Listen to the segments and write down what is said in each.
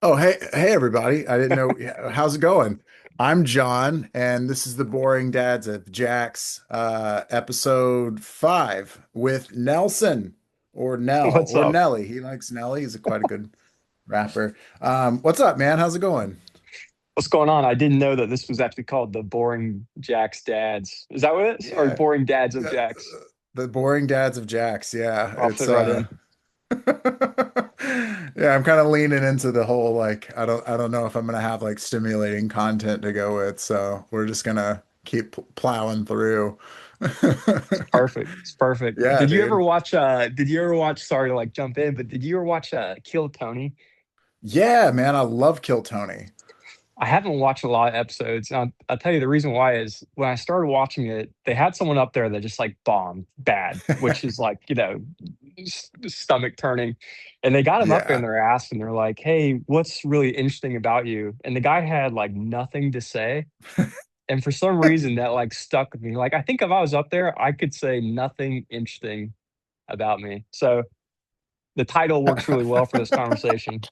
Oh, hey, everybody. I didn't know. Yeah, how's it going? I'm John, and this is the Boring Dads of Jax, episode 5 with Nelson or Nell What's or up? Nelly. He likes Nelly. He's quite a good rapper. What's up, man? How's it going? What's going on? I didn't know that this was actually called the Boring Jax Dads. Is that what it is? Or Yeah, Boring Dads of uh, Jax? the Boring Dads of Jax. Yeah, I'll it's fit right in. yeah, I'm kind of leaning into the whole like I don't know if I'm gonna have like stimulating content to go with, so we're just gonna keep plowing through. It's perfect. It's perfect. Yeah, dude. Did you ever watch, sorry to like jump in, but did you ever watch Kill Tony? Yeah, man, I love Kill Tony. I haven't watched a lot of episodes. And I'll tell you the reason why is when I started watching it, they had someone up there that just like bombed bad, which is like, stomach turning. And they got him up there and Yeah. they're asked and they're like, hey, what's really interesting about you? And the guy had like nothing to say. And for some reason that like stuck with me. Like, I think if I was up there, I could say nothing interesting about me. So the title works really well for this conversation.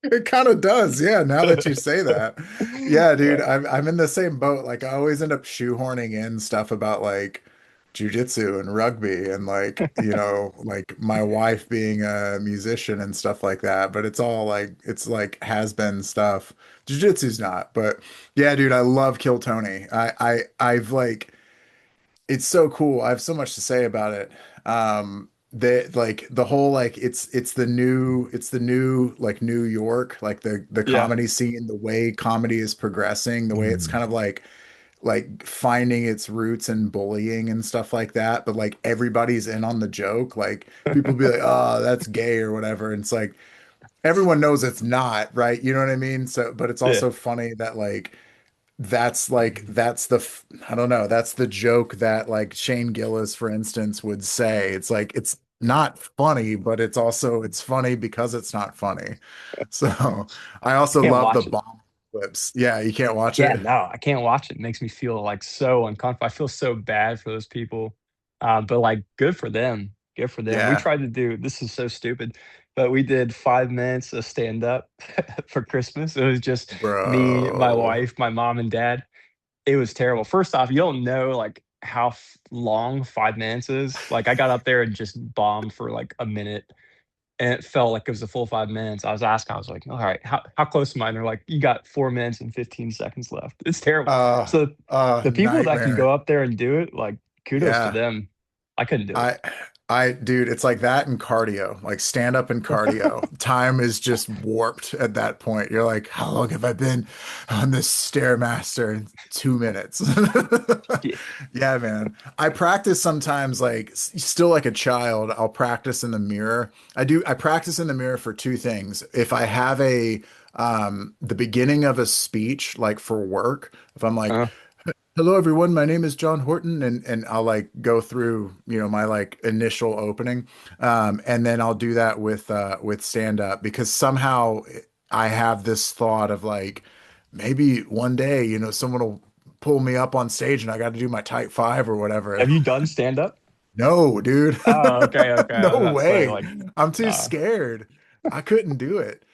It kind of does. Yeah, now that you say that. Yeah, dude, Yeah. I'm in the same boat. Like I always end up shoehorning in stuff about like jujitsu and rugby and like my wife being a musician and stuff like that, but it's like has been stuff. Jujitsu's not, but yeah, dude, I love Kill Tony. I've like it's so cool. I have so much to say about it. The whole like it's the new like New York, like the Yeah. comedy scene, the way comedy is progressing, the way it's Mm. kind of like finding its roots in bullying and stuff like that, but like everybody's in on the joke. Like people be like, "Oh, that's gay" or whatever. And it's like everyone knows it's not, right? You know what I mean? So, but it's Yeah. also funny that that's I don't know, that's the joke that like Shane Gillis, for instance, would say. It's like it's not funny, but it's funny because it's not funny. So I I also can't love the watch it. bomb clips. Yeah, you can't watch Yeah, it. no, I can't watch it. It makes me feel like so uncomfortable. I feel so bad for those people. But like good for them. Good for them. We Yeah, tried to do, this is so stupid, but we did 5 minutes of stand up for Christmas. It was just me, my bro. wife, my mom and dad. It was terrible. First off, you don't know like how long 5 minutes is. Like I got up there and just bombed for like a minute and it felt like it was a full 5 minutes. I was asking, I was like, all right, how close am I? And they're like, you got 4 minutes and 15 seconds left. It's terrible. Uh, So the people that can Nightmare. go up there and do it, like kudos to Yeah. them. I couldn't do it. I dude, it's like that and cardio, like stand up and cardio. Time is just warped at that point. You're like, how long have I been on this Stairmaster? 2 minutes. Yeah. Yeah, man. I practice sometimes like still like a child. I'll practice in the mirror. I practice in the mirror for two things. If I have a the beginning of a speech like for work, if I'm like, Uh, hello everyone, my name is John Horton, and I'll like go through, my like initial opening. And then I'll do that with stand up because somehow I have this thought of like maybe one day, someone will pull me up on stage and I got to do my type five or whatever. have you done stand up? No, dude. Oh, okay, okay. I was No about to say, way. like, I'm too uh, scared. I couldn't do it.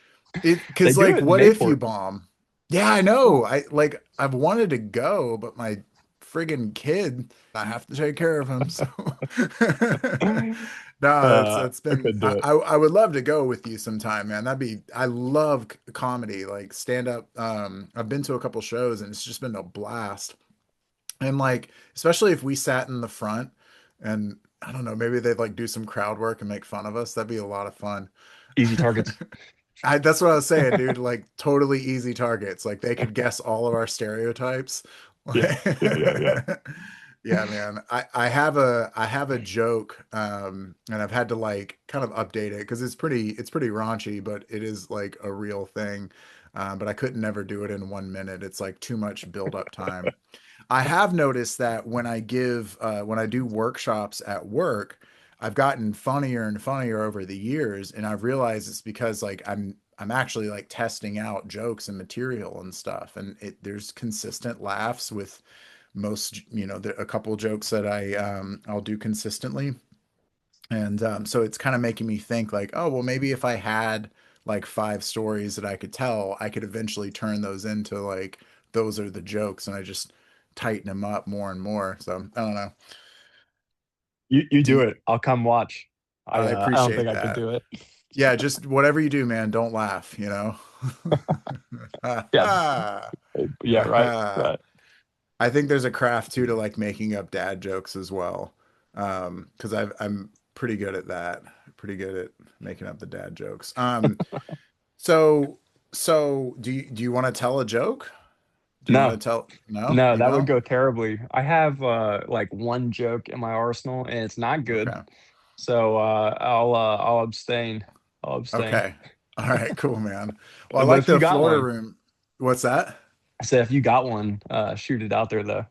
they Because do like it in what if you Mayport. bomb? Yeah, I know. I've wanted to go, but my friggin' kid, I have to take care of him. So no, it's I been couldn't do it. I would love to go with you sometime, man. I love comedy, like stand up. I've been to a couple shows and it's just been a blast. And like, especially if we sat in the front and I don't know, maybe they'd like do some crowd work and make fun of us. That'd be a lot of fun. Easy targets. That's what I was saying, dude. Like totally easy targets. Like they could guess all of our stereotypes. Yeah, yeah, yeah, yeah. Yeah, man. I have a joke, and I've had to like kind of update it because it's pretty raunchy, but it is like a real thing. But I couldn't never do it in 1 minute. It's like too much build up time. I have noticed that when I do workshops at work, I've gotten funnier and funnier over the years, and I've realized it's because like I'm actually like testing out jokes and material and stuff, and there's consistent laughs with most, a couple jokes that I'll do consistently, and so it's kind of making me think like, oh well, maybe if I had like 5 stories that I could tell, I could eventually turn those into like those are the jokes, and I just tighten them up more and more. So I don't know. You Do do you, it. I'll come watch. I I don't think appreciate I could that. do it. Yeah, just whatever you do, man, don't laugh, you know? Yeah. Yeah, right. Right. I think there's a craft too to like making up dad jokes as well. Because I'm pretty good at that. Pretty good at making up the dad jokes. So do you want to tell a joke? Do you want No. to tell? No, No, you that would don't? go terribly. I have like one joke in my arsenal and it's not good. Okay. So I'll abstain. I'll abstain. Okay. All right, cool, man. Well, I But like if you the got Florida one, room. What's that? I said if you got one, shoot it out there though.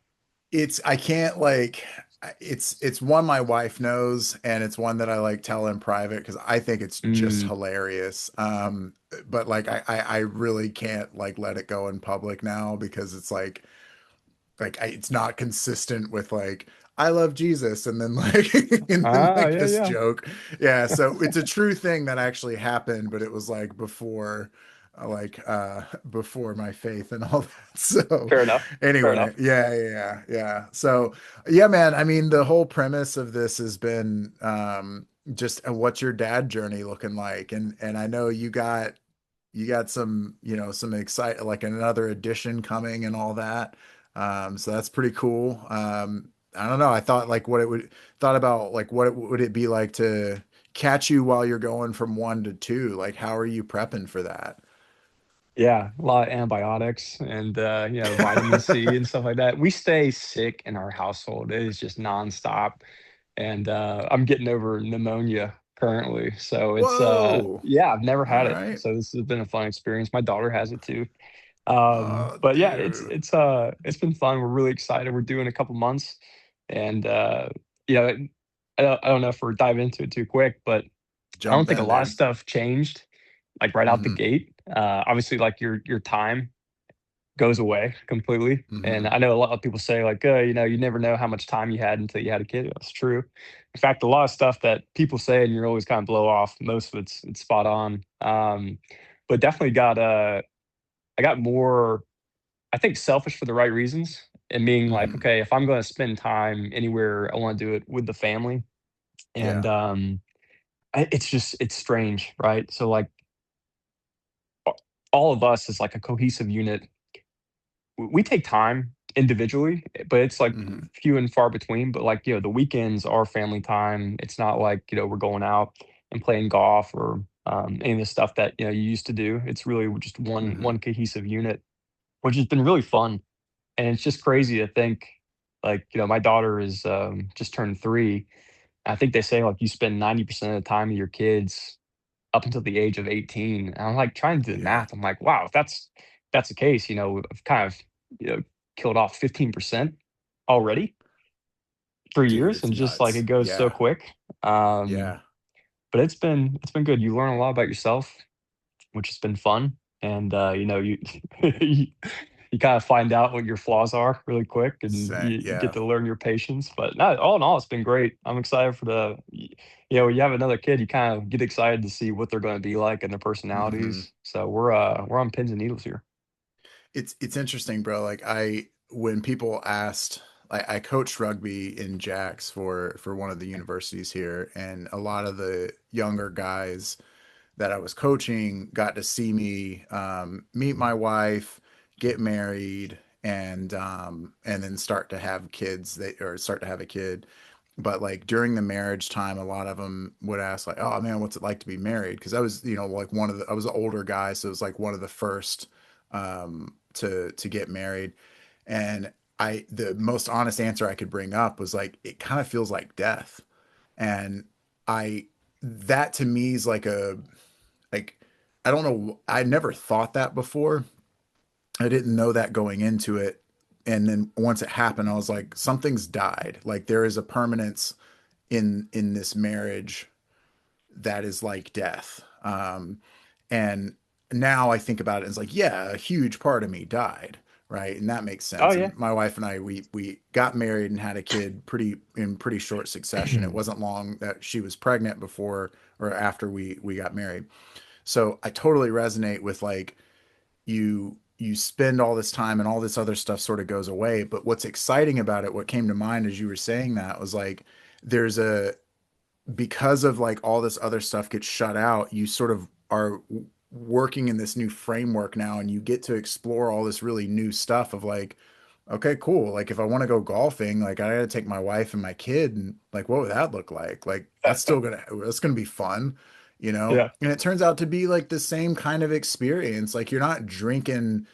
It's I can't like it's one my wife knows, and it's one that I like tell in private because I think it's just Mm. hilarious. But like I really can't like let it go in public now because it's it's not consistent with like I love Jesus and then like and then Ah, like yeah, this yeah. joke. Yeah, so it's a true thing that actually happened, but it was like before my faith and all that. So Fair enough. Fair anyway, enough. yeah. So yeah, man, I mean the whole premise of this has been just what's your dad journey looking like? And I know you got some, some excite like another edition coming and all that. So that's pretty cool. I don't know. I thought like what it would thought about like would it be like to catch you while you're going from 1 to 2? Like how are you prepping for that? Yeah, a lot of antibiotics and vitamin C and stuff like that. We stay sick in our household. It is just nonstop. And I'm getting over pneumonia currently. So it's Whoa. yeah, I've never All had it. right. So this has been a fun experience. My daughter has it too. Oh, But yeah, dude. it's been fun. We're really excited. We're doing a couple months, and you know, I don't know if we're diving into it too quick, but I don't Jump think a in, lot of dude. stuff changed like right out the Mm-hmm. gate. Obviously, like your time goes away completely, and Mm-hmm. I know a lot of people say like, you never know how much time you had until you had a kid. That's true. In fact, a lot of stuff that people say and you're always kind of blow off, most of it's spot on. But definitely I got more I think selfish for the right reasons and being like, Mm-hmm. okay, if I'm going to spend time anywhere, I want to do it with the family. And Yeah. it's strange, right? So like all of us is like a cohesive unit. We take time individually, but it's like Mm-hmm. few and far between. But like the weekends are family time. It's not like we're going out and playing golf or any of the stuff that you used to do. It's really just one Mm-hmm. cohesive unit, which has been really fun. And it's just crazy to think, like, my daughter is just turned 3. I think they say like you spend 90% of the time with your kids up until the age of 18. And I'm like trying to do the Yeah. math. I'm like, wow, if that's the case, I've kind of, you know, killed off 15% already 3 years, Dude, it's and just like nuts. it goes so Yeah. quick. Um, Yeah. but it's been good. You learn a lot about yourself, which has been fun. And you you, you kind of find out what your flaws are really quick, and you get Yeah. to learn your patience. But no, all in all, it's been great. I'm excited for when you have another kid, you kind of get excited to see what they're going to be like and their Mm-hmm. personalities. So we're on pins and needles here. It's interesting, bro. Like when people asked, I coached rugby in Jax for one of the universities here, and a lot of the younger guys that I was coaching got to see me meet my wife, get married, and then start to have kids. Or start to have a kid. But like during the marriage time, a lot of them would ask like, "Oh man, what's it like to be married?" Because I was, like I was an older guy, so it was like one of the first to get married. And the most honest answer I could bring up was like, it kind of feels like death. And I that to me is like I don't know, I never thought that before. I didn't know that going into it. And then once it happened, I was like, something's died. Like there is a permanence in this marriage that is like death. And now I think about it, and it's like, yeah, a huge part of me died, right? And that makes Oh sense. yeah. And my wife and I, we got married and had a kid pretty short succession. It wasn't long that she was pregnant before or after we got married. So I totally resonate with like you spend all this time and all this other stuff sort of goes away. But what's exciting about it, what came to mind as you were saying that was like there's a because of like all this other stuff gets shut out, you sort of are working in this new framework now and you get to explore all this really new stuff of like, okay, cool. Like if I want to go golfing, like I gotta take my wife and my kid and like what would that look like? Like that's gonna be fun, you know? Yeah. And it turns out to be like the same kind of experience. Like you're not drinking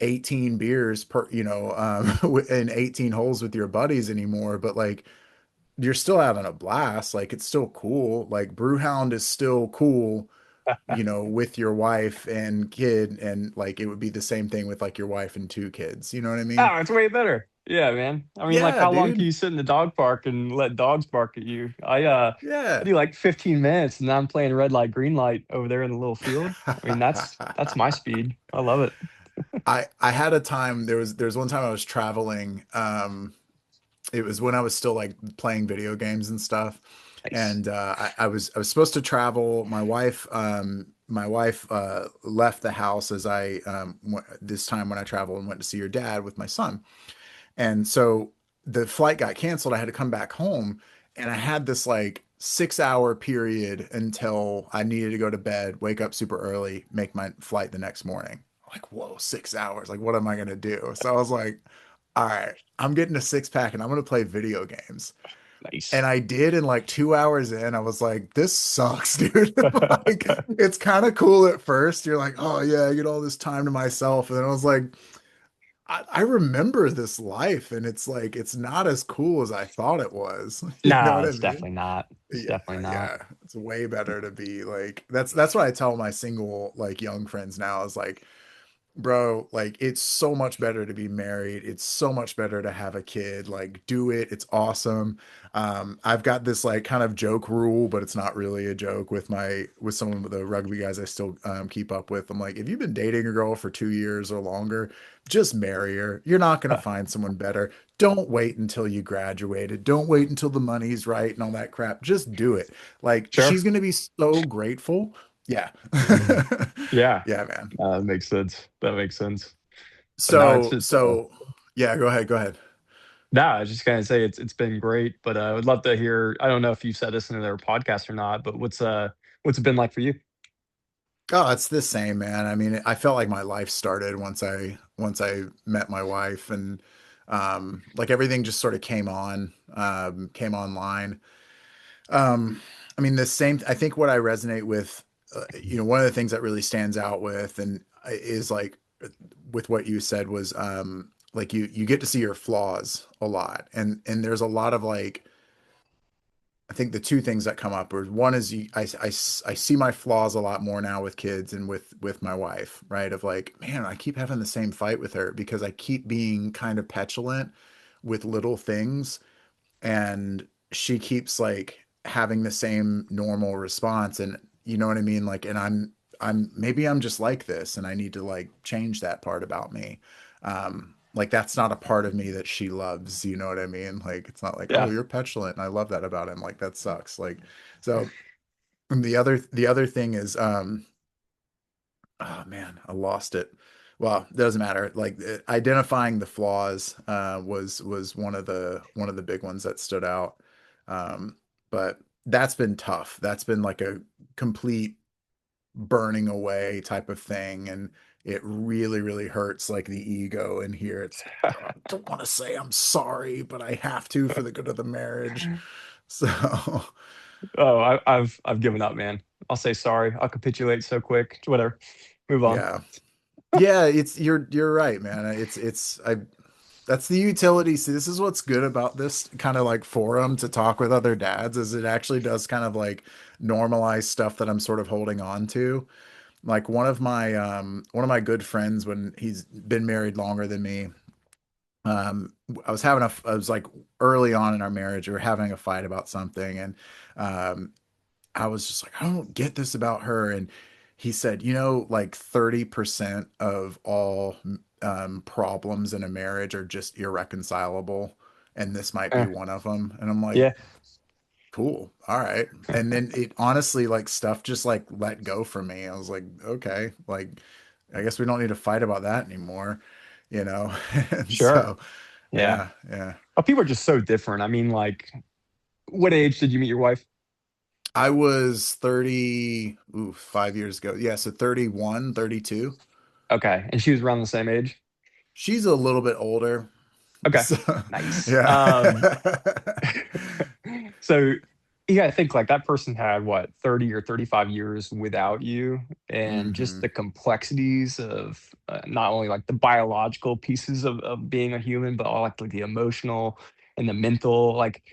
18 beers per, in 18 holes with your buddies anymore, but like you're still having a blast. Like it's still cool. Like Brewhound is still cool, with your wife and kid, and like it would be the same thing with like your wife and two kids. You know what I mean? Oh, it's way better. Yeah, man. I mean, like Yeah, how long can dude. you sit in the dog park and let dogs bark at you? I Yeah. do like 15 minutes and I'm playing red light, green light over there in the little field. I mean, that's my speed. I love it. I had a time there's one time I was traveling. It was when I was still like playing video games and stuff. Nice. And I was supposed to travel. My wife left the house as this time when I traveled and went to see her dad with my son. And so the flight got canceled. I had to come back home, and I had this like 6 hour period until I needed to go to bed, wake up super early, make my flight the next morning. Like, whoa, 6 hours. Like, what am I gonna do? So I was like, all right, I'm getting a six pack and I'm gonna play video games. And Nice. I did, and like 2 hours in, I was like, this sucks, dude. Like, it's kind of cool at first. You're like, oh yeah, I get all this time to myself. And then I was like, I remember this life, and it's like it's not as cool as I thought it was. You know No, what I it's mean? definitely not. It's Yeah, definitely not. yeah. It's way better to be like that's what I tell my single like young friends now is like bro, like it's so much better to be married. It's so much better to have a kid. Like do it. It's awesome. I've got this like kind of joke rule, but it's not really a joke with some of the rugby guys I still keep up with. I'm like, if you've been dating a girl for 2 years or longer, just marry her. You're not gonna find someone better. Don't wait until you graduated. Don't wait until the money's right and all that crap. Just do it. Like Sure. she's gonna be so grateful. Yeah. Yeah. Yeah, man. That makes sense. That makes sense. But no, it's So, just so yeah, go ahead, go ahead. no, I was just gonna say it's been great, but I would love to hear. I don't know if you've said this in another podcast or not, but what's it been like for you? Oh, it's the same, man. I mean, I felt like my life started once I met my wife and like everything just sort of came online. Um I mean, the same I think what I resonate with one of the things that really stands out with and is like with what you said was like you get to see your flaws a lot and there's a lot of like I think the two things that come up are one is I see my flaws a lot more now with kids and with my wife, right? Of like, man, I keep having the same fight with her because I keep being kind of petulant with little things and she keeps like having the same normal response and you know what I mean? Like and I'm maybe I'm just like this and I need to like change that part about me. Like that's not a part of me that she loves, you know what I mean? Like it's not like, oh, Yeah. you're petulant and I love that about him. Like that sucks. Like so and the other thing is oh man, I lost it. Well, it doesn't matter. Like identifying the flaws was one of the big ones that stood out. But that's been tough. That's been like a complete burning away type of thing, and it really, really hurts like the ego in here. It's like, "Oh, I don't want to say I'm sorry, but I have to for the good of the marriage." So, Oh, I've given up, man. I'll say sorry. I'll capitulate so quick. Whatever. Move on. yeah. Yeah, you're right, man. It's I that's the utility. See, this is what's good about this kind of like forum to talk with other dads is it actually does kind of like normalize stuff that I'm sort of holding on to. Like one of my good friends when he's been married longer than me, I was like early on in our marriage, we were having a fight about something and um I was just like, I don't get this about her. And he said, like 30% of all problems in a marriage are just irreconcilable. And this might be Eh, one of them. And I'm like, yeah. Cool. All right. And then it honestly, like, stuff just like let go from me. I was like, okay, like, I guess we don't need to fight about that anymore, you know? And Sure. so, Yeah. yeah, yeah. Oh, people are just so different. I mean, like, what age did you meet your wife? I was 30, ooh, 5 years ago. Yeah, so 31, 32. Okay. And she was around the same age? She's a little bit older. Okay. So, Nice. yeah. So you gotta think like that person had what, 30 or 35 years without you, and just hmm the complexities of not only like the biological pieces of being a human, but all like the emotional and the mental. Like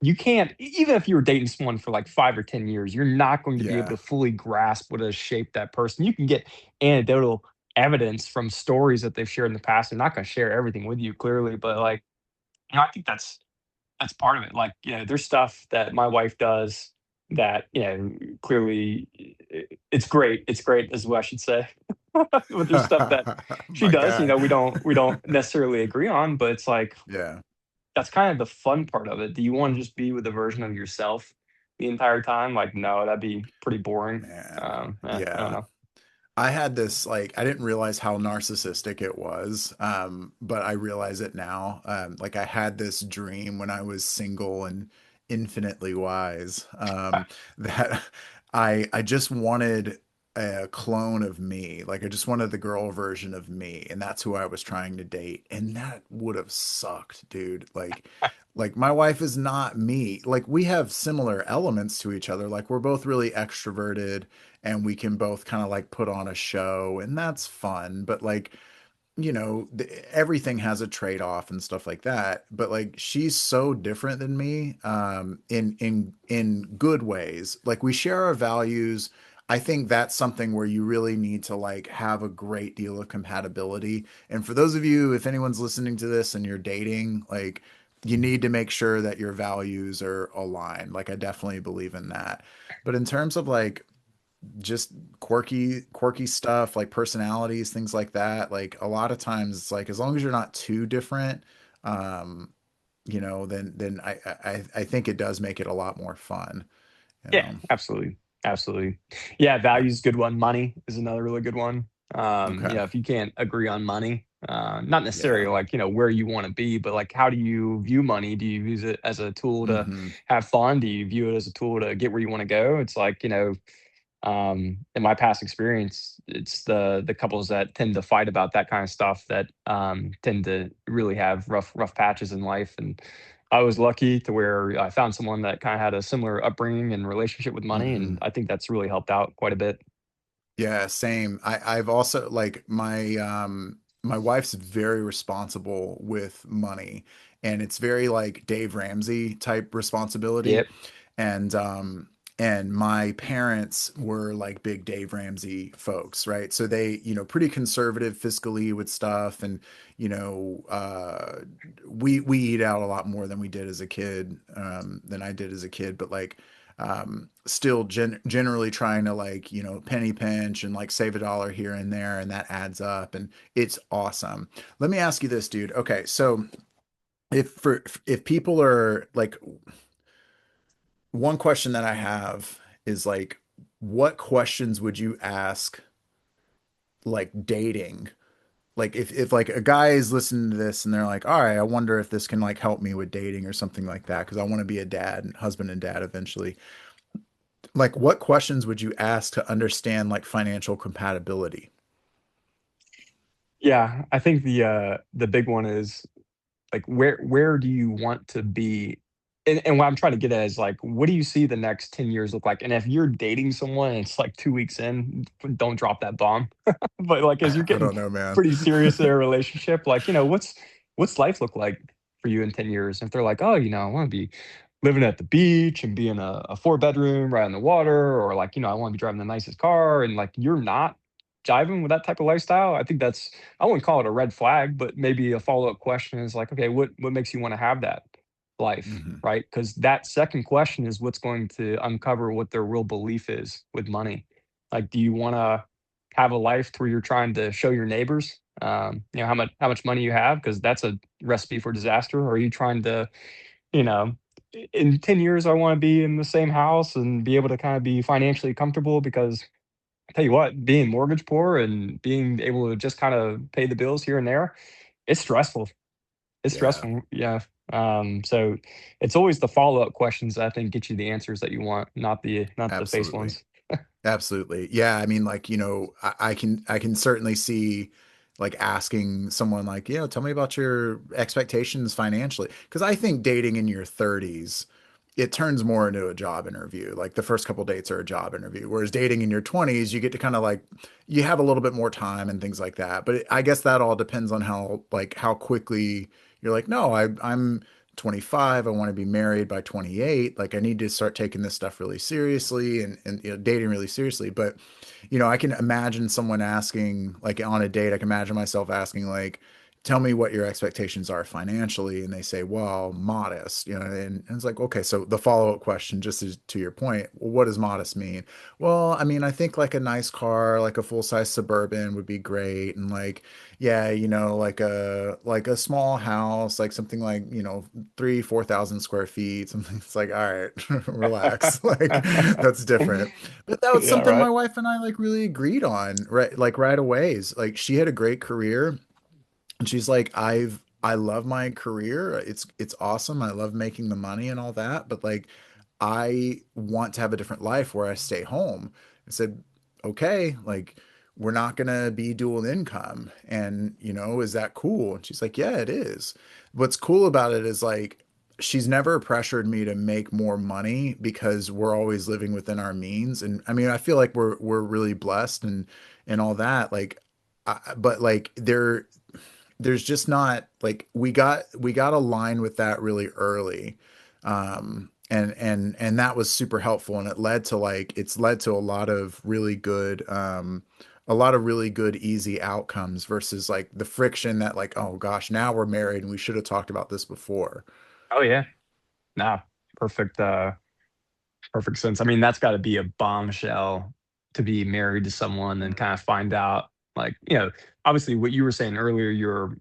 you can't, even if you were dating someone for like 5 or 10 years, you're not going to be able Yeah. to fully grasp what has shaped that person. You can get anecdotal evidence from stories that they've shared in the past. They're not going to share everything with you clearly, but like, I think that's part of it. Like, there's stuff that my wife does that, clearly it's great. It's great is what I should say. But there's stuff that she My does, God. we don't necessarily agree on, but it's like Yeah. that's kind of the fun part of it. Do you want to just be with a version of yourself the entire time? Like, no, that'd be pretty boring. Man. I don't Yeah. know. I had this like I didn't realize how narcissistic it was, but I realize it now. Like I had this dream when I was single and infinitely wise, that I just wanted a clone of me. Like I just wanted the girl version of me, and that's who I was trying to date. And that would have sucked, dude. Like my wife is not me. Like we have similar elements to each other. Like we're both really extroverted and we can both kind of like put on a show and that's fun, but like everything has a trade-off and stuff like that, but like she's so different than me, in good ways. Like we share our values. I think that's something where you really need to like have a great deal of compatibility. And for those of you, if anyone's listening to this and you're dating, like you need to make sure that your values are aligned. Like I definitely believe in that. But in terms of like just quirky stuff like personalities, things like that, like a lot of times it's like as long as you're not too different, um then I think it does make it a lot more fun, you Yeah, know. absolutely. Absolutely. Yeah, Yeah. value's a good one. Money is another really good one. Okay. If you can't agree on money, not necessarily Yeah. like, where you want to be, but like how do you view money? Do you use it as a tool to hmm have fun? Do you view it as a tool to get where you want to go? It's like, in my past experience, it's the couples that tend to fight about that kind of stuff that tend to really have rough patches in life. And I was lucky to where I found someone that kind of had a similar upbringing and relationship with money, and hmm I think that's really helped out quite a bit. Yeah, same. I've also like my wife's very responsible with money, and it's very like Dave Ramsey type responsibility. Yep. And my parents were like big Dave Ramsey folks, right? So they, pretty conservative fiscally with stuff, and we eat out a lot more than we did as a kid, than I did as a kid, but like still generally trying to like penny pinch and like save a dollar here and there, and that adds up, and it's awesome. Let me ask you this, dude. Okay, so if people are like, one question that I have is like, what questions would you ask like dating? Like if like a guy is listening to this and they're like, all right, I wonder if this can like help me with dating or something like that, because I want to be a dad, husband and dad eventually. Like what questions would you ask to understand like financial compatibility? Yeah, I think the big one is like where do you want to be? And what I'm trying to get at is like, what do you see the next 10 years look like? And if you're dating someone and it's like 2 weeks in, don't drop that bomb. But like as you're I getting don't know, man. pretty serious in a relationship, like, what's life look like for you in 10 years? If they're like, oh, I want to be living at the beach and be in a 4 bedroom right on the water, or like, I want to be driving the nicest car, and like you're not jiving with that type of lifestyle, I think that's, I wouldn't call it a red flag, but maybe a follow-up question is like, okay, what makes you want to have that life, hmm right? Because that second question is what's going to uncover what their real belief is with money. Like, do you want to have a life to where you're trying to show your neighbors, how much money you have? Because that's a recipe for disaster. Or are you trying to, you know, in 10 years I want to be in the same house and be able to kind of be financially comfortable because I tell you what, being mortgage poor and being able to just kind of pay the bills here and there, it's stressful. It's Yeah. stressful. Yeah. So it's always the follow-up questions that I think get you the answers that you want, not the face Absolutely. ones. Absolutely. Yeah, I mean, like, I can certainly see like asking someone like, tell me about your expectations financially. Because I think dating in your 30s, it turns more into a job interview. Like the first couple dates are a job interview. Whereas dating in your 20s, you get to kind of like you have a little bit more time and things like that. But I guess that all depends on how quickly you're like, no, I'm 25, I want to be married by 28. Like I need to start taking this stuff really seriously and dating really seriously. But I can imagine someone asking like on a date, I can imagine myself asking like, tell me what your expectations are financially. And they say, well, modest, and it's like, okay, so the follow-up question, just to your point, well, what does modest mean? Well, I mean, I think like a nice car, like a full-size Suburban would be great. And like, yeah, like a small house, like something like, 3, 4,000 square feet, something. It's like, all right, relax. Like that's different. But that was Yeah, something right. my wife and I like really agreed on, right? Like right away. Like she had a great career and she's like, I love my career. It's awesome. I love making the money and all that, but like I want to have a different life where I stay home. I said, okay, like we're not gonna be dual income. And is that cool? And she's like, yeah, it is. What's cool about it is like she's never pressured me to make more money because we're always living within our means. And I mean, I feel like we're really blessed and all that. Like but like there's just not like we got aligned with that really early. And that was super helpful and it's led to a lot of really good easy outcomes versus like the friction that like, oh gosh, now we're married and we should have talked about this before. Oh yeah. Nah, perfect perfect sense. I mean, that's got to be a bombshell to be married to someone and kind of find out like, obviously what you were saying earlier, your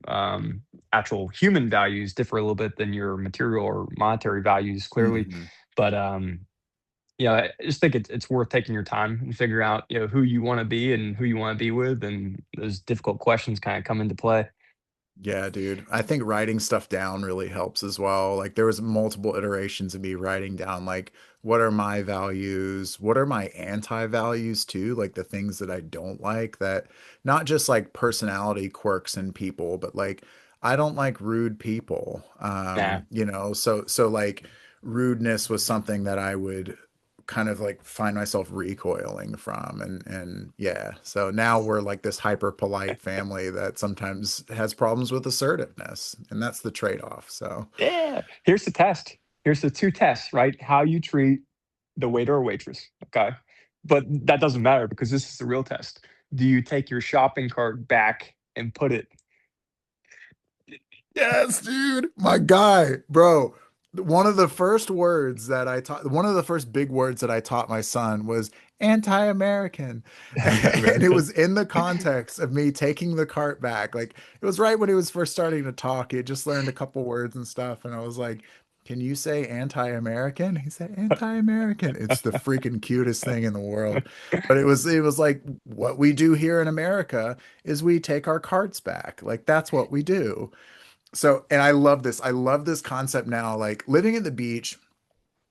actual human values differ a little bit than your material or monetary values clearly. Mhm. But I just think it's worth taking your time and figure out, who you want to be and who you want to be with, and those difficult questions kind of come into play. Yeah, dude. I think writing stuff down really helps as well. Like there was multiple iterations of me writing down like what are my values? What are my anti-values too? Like the things that I don't like that not just like personality quirks in people, but like I don't like rude people. Yeah. So like rudeness was something that I would kind of like find myself recoiling from and yeah, so now we're like this hyper polite family that sometimes has problems with assertiveness and that's the trade-off. So Yeah. Here's the test. Here's the two tests, right? How you treat the waiter or waitress. Okay. But that doesn't matter because this is the real test. Do you take your shopping cart back and put it? yes, dude, my guy, bro. One of the first big words that I taught my son was anti-American. And it American. was in the context of me taking the cart back. Like it was right when he was first starting to talk. He had just learned a couple words and stuff. And I was like, can you say anti-American? He said anti-American. It's the freaking cutest thing in the world. But it was like what we do here in America is we take our carts back. Like that's what we do. So, and I love this. I love this concept now. Like living at the beach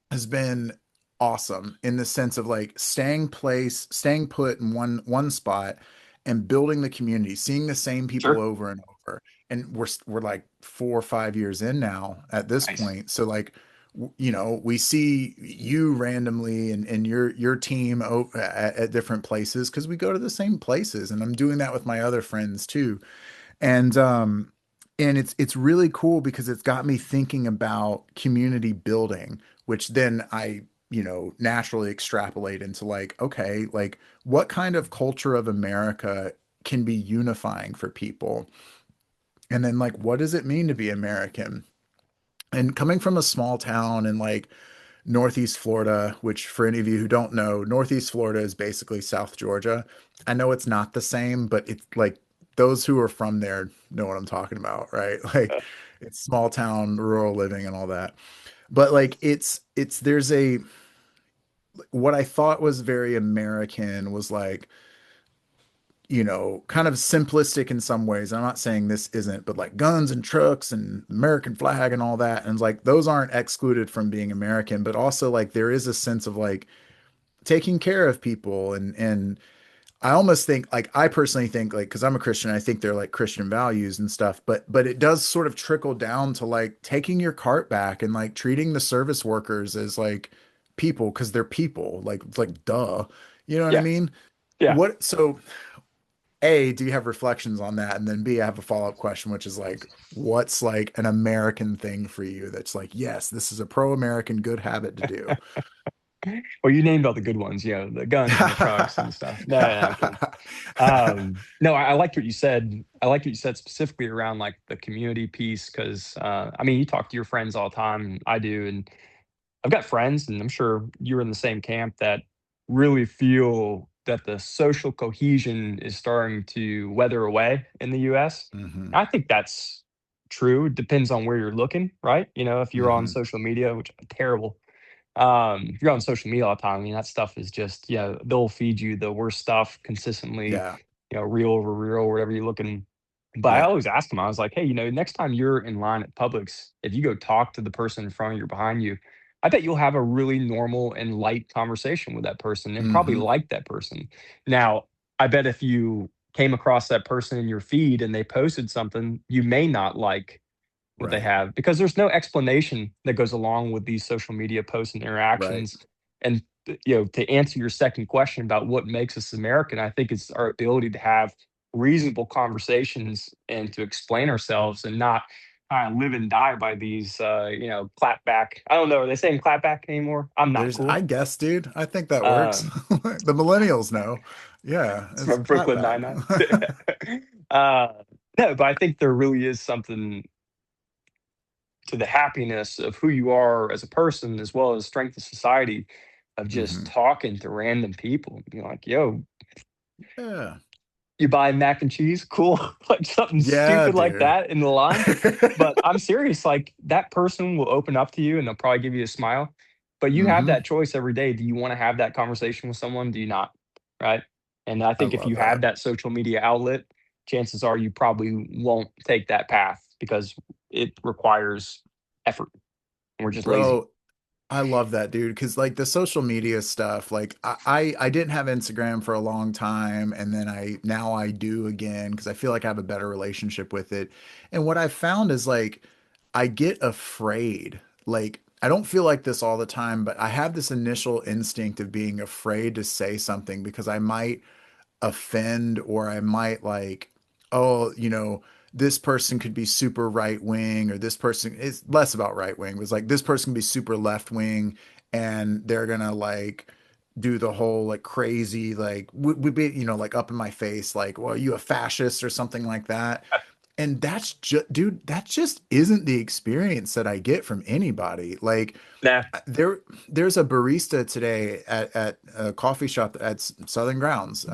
has been awesome in the sense of like staying put in one spot and building the community, seeing the same people Sure. over and over. And we're like 4 or 5 years in now at this Nice. point. So like we see you randomly and your team at different places because we go to the same places and I'm doing that with my other friends too. And it's really cool because it's got me thinking about community building, which then I, naturally extrapolate into like, okay, like what kind of culture of America can be unifying for people? And then like what does it mean to be American? And coming from a small town in like Northeast Florida, which for any of you who don't know, Northeast Florida is basically South Georgia. I know it's not the same, but it's like those who are from there know what I'm talking about, right? Like it's small town, rural living and all that. But like it's there's a what I thought was very American was like, kind of simplistic in some ways. I'm not saying this isn't, but like guns and trucks and American flag and all that. And like those aren't excluded from being American, but also like there is a sense of like taking care of people and I almost think like I personally think like because I'm a Christian, I think they're like Christian values and stuff, but it does sort of trickle down to like taking your cart back and like treating the service workers as like people because they're people. Like it's like duh. You know what I Yeah, mean? yeah. What so A, do you have reflections on that? And then B, I have a follow-up question, which is like, what's like an American thing for you that's like, yes, this is a pro-American good habit to do? Well, you named all the good ones, the guns and the trucks and stuff. No, no, I'm kidding. No, I liked what you said. I liked what you said specifically around like the community piece, because I mean, you talk to your friends all the time, and I do, and I've got friends, and I'm sure you're in the same camp, that really feel that the social cohesion is starting to weather away in the US. Hmm. I think that's true. It depends on where you're looking, right? If you're on Hmm. social media, which terrible. If you're on social media all the time, I mean, that stuff is just, they'll feed you the worst stuff consistently, Yeah. reel over reel, whatever you're looking. But I Yep. always ask them, I was like, hey, next time you're in line at Publix, if you go talk to the person in front of you or behind you, I bet you'll have a really normal and light conversation with that person and probably Hmm. like that person. Now, I bet if you came across that person in your feed and they posted something you may not like what they Right. have, because there's no explanation that goes along with these social media posts and Right. interactions. And to answer your second question about what makes us American, I think it's our ability to have reasonable conversations and to explain ourselves, and not kind of live and die by these clap back. I don't know, are they saying clap back anymore? I'm not I cool. guess, dude, I think that works. um The millennials know. Yeah, it's it's from Brooklyn clapback. Nine Nine. uh no, but I think there really is something to the happiness of who you are as a person, as well as strength of society, of just Hmm. talking to random people. Like, yo, Yeah. you buy mac and cheese? Cool. Like something Yeah, stupid like dude. that in the line. But I'm serious. Like that person will open up to you and they'll probably give you a smile. But you have Hmm. that choice every day. Do you want to have that conversation with someone? Do you not? Right. And I I think if love you have that. that social media outlet, chances are you probably won't take that path because it requires effort. And we're just lazy. Bro, I love that, dude, because like the social media stuff, like I didn't have Instagram for a long time, and then I do again because I feel like I have a better relationship with it. And what I've found is like I get afraid. Like I don't feel like this all the time, but I have this initial instinct of being afraid to say something because I might offend or I might like, oh, this person could be super right wing or this person is less about right wing. It was like this person can be super left wing and they're gonna like do the whole like crazy like would be like up in my face like well you a fascist or something like that. And that's just dude, that just isn't the experience that I get from anybody. Like Nah. there's a barista today at a coffee shop at Southern Grounds.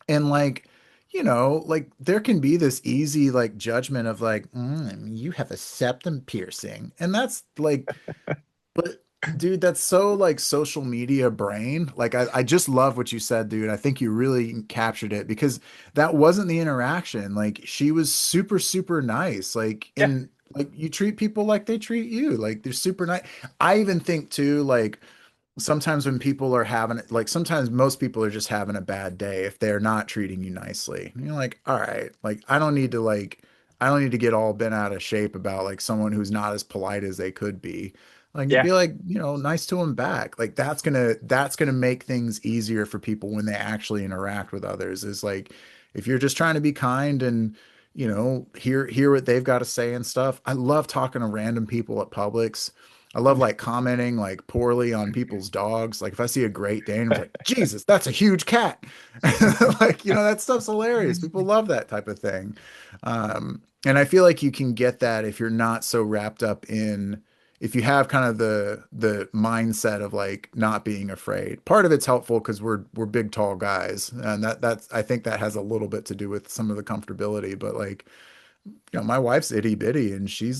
And like, like there can be this easy like judgment of like, you have a septum piercing. And that's like, but dude, that's so like social media brain. Like I just love what you said, dude. I think you really captured it because that wasn't the interaction. Like she was super, super nice. Like Yeah. and like you treat people like they treat you. Like they're super nice. I even think too, like sometimes when people are having like sometimes most people are just having a bad day if they're not treating you nicely. And you're like, all right, like I don't need to get all bent out of shape about like someone who's not as polite as they could be. Like Yeah. be like, nice to them back. Like that's gonna make things easier for people when they actually interact with others. Is like if you're just trying to be kind and hear what they've got to say and stuff. I love talking to random people at Publix. I love like commenting like poorly on people's dogs. Like if I see a Great Dane, I'm like, Jesus, that's a huge cat. Like, that stuff's hilarious. People love that type of thing. And I feel like you can get that if you're not so wrapped up in if you have kind of the mindset of like not being afraid. Part of it's helpful because we're big tall guys. And that's I think that has a little bit to do with some of the comfortability. But like, my wife's itty bitty and she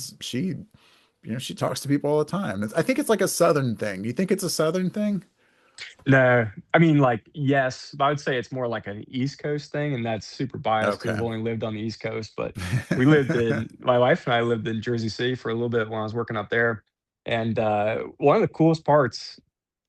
she talks to people all the time. I think it's like a Southern thing. Do you think it's a Southern thing? No, I mean, like, yes, but I would say it's more like an East Coast thing, and that's super biased because Okay. I've only lived on the East Coast. But my wife and I lived in Jersey City for a little bit when I was working up there. And one of the coolest parts,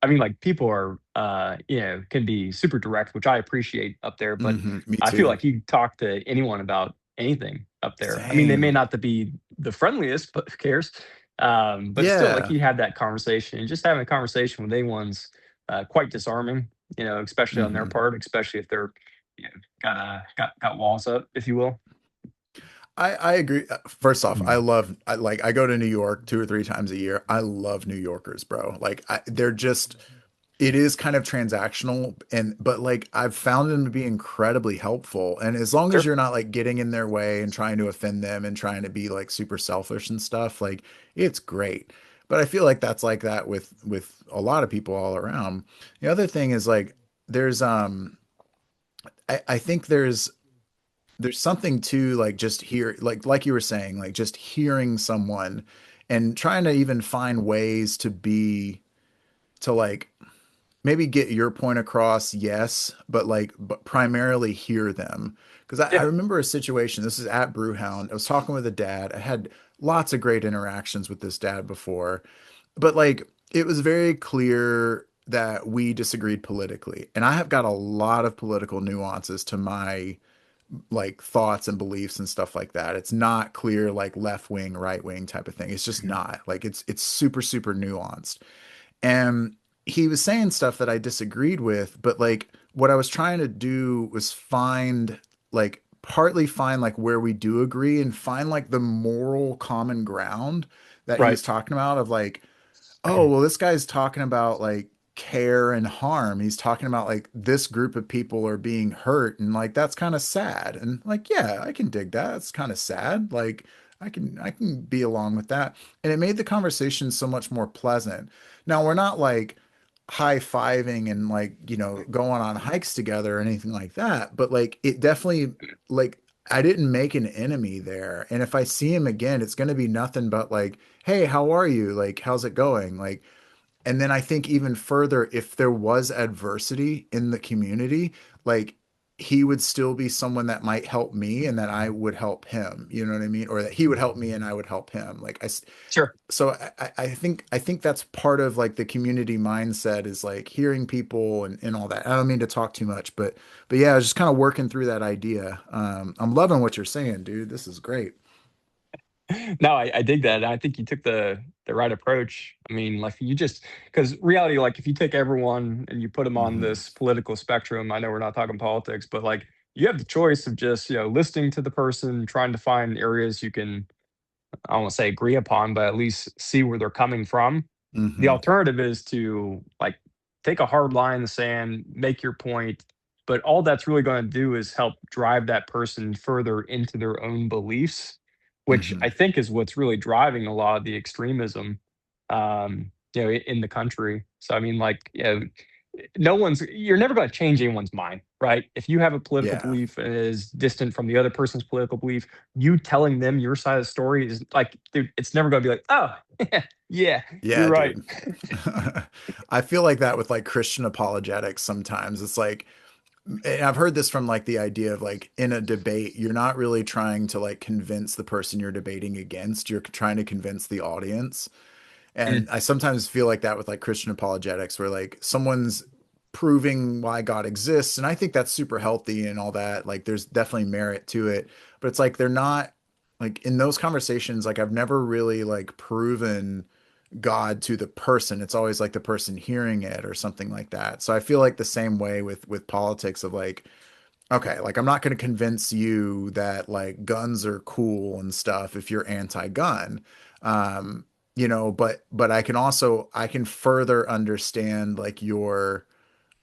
I mean, like, people are, can be super direct, which I appreciate up there. But Me I feel too. like you talk to anyone about anything up there. I mean, they may Same. not to be the friendliest, but who cares? But still, like, Yeah. you have that conversation, and just having a conversation with anyone's quite disarming, especially on their hmm part, especially if they're, got walls up, if you will. I agree. First off, Mm. I go to New York 2 or 3 times a year. I love New Yorkers, bro. They're just it is kind of transactional but like I've found them to be incredibly helpful. And as long as Sure. you're not like getting in their way and trying to offend them and trying to be like super selfish and stuff, like it's great. But I feel like that's like that with a lot of people all around. The other thing is like there's I think there's something to like just hear like you were saying, like just hearing someone and trying to even find ways to like maybe get your point across, yes, but primarily hear them. Because I Yeah. remember a situation, this is at Brewhound. I was talking with a dad. I had lots of great interactions with this dad before, but like it was very clear that we disagreed politically. And I have got a lot of political nuances to my like thoughts and beliefs and stuff like that. It's not clear like left wing, right wing type of thing. It's just Mhm. not. Like it's super, super nuanced. And he was saying stuff that I disagreed with, but like what I was trying to do was partly find like where we do agree and find like the moral common ground that he Right. was talking about of like, oh, well, this guy's talking about like care and harm. He's talking about like this group of people are being hurt and like that's kind of sad. And like, yeah, I can dig that. It's kind of sad. Like I can be along with that. And it made the conversation so much more pleasant. Now, we're not like high-fiving and like, going on hikes together or anything like that, but like it definitely like I didn't make an enemy there. And if I see him again, it's going to be nothing but like, hey, how are you? Like, how's it going? Like, and then I think even further, if there was adversity in the community, like he would still be someone that might help me and that I would help him. You know what I mean? Or that he would help me and I would help him. Sure. So I think that's part of like the community mindset is like hearing people and all that. I don't mean to talk too much, but yeah, I was just kind of working through that idea. I'm loving what you're saying, dude. This is great. No, I dig that. I think you took the right approach. I mean, like, you just, because reality, like, if you take everyone and you put them on hmm this political spectrum, I know we're not talking politics, but like, you have the choice of just, listening to the person, trying to find areas you can, I don't want to say agree upon, but at least see where they're coming from. The hmm alternative is to, like, take a hard line in the sand, make your point, but all that's really going to do is help drive that person further into their own beliefs, which I hmm think is what's really driving a lot of the extremism, in the country. So I mean, like, you're never going to change anyone's mind, right? If you have a political Yeah. belief and it is distant from the other person's political belief, you telling them your side of the story is like, dude, it's never going to be like, oh, yeah, you're Yeah, right. dude. I feel like that with like Christian apologetics sometimes. It's like, and I've heard this from like the idea of like in a debate, you're not really trying to like convince the person you're debating against. You're trying to convince the audience. Mm, And I sometimes feel like that with like Christian apologetics, where like someone's proving why God exists. And I think that's super healthy and all that. Like there's definitely merit to it. But it's like they're not like in those conversations, like I've never really like proven God to the person. It's always like the person hearing it or something like that. So I feel like the same way with politics of like, okay, like I'm not going to convince you that like guns are cool and stuff if you're anti-gun. Um, but I can further understand like your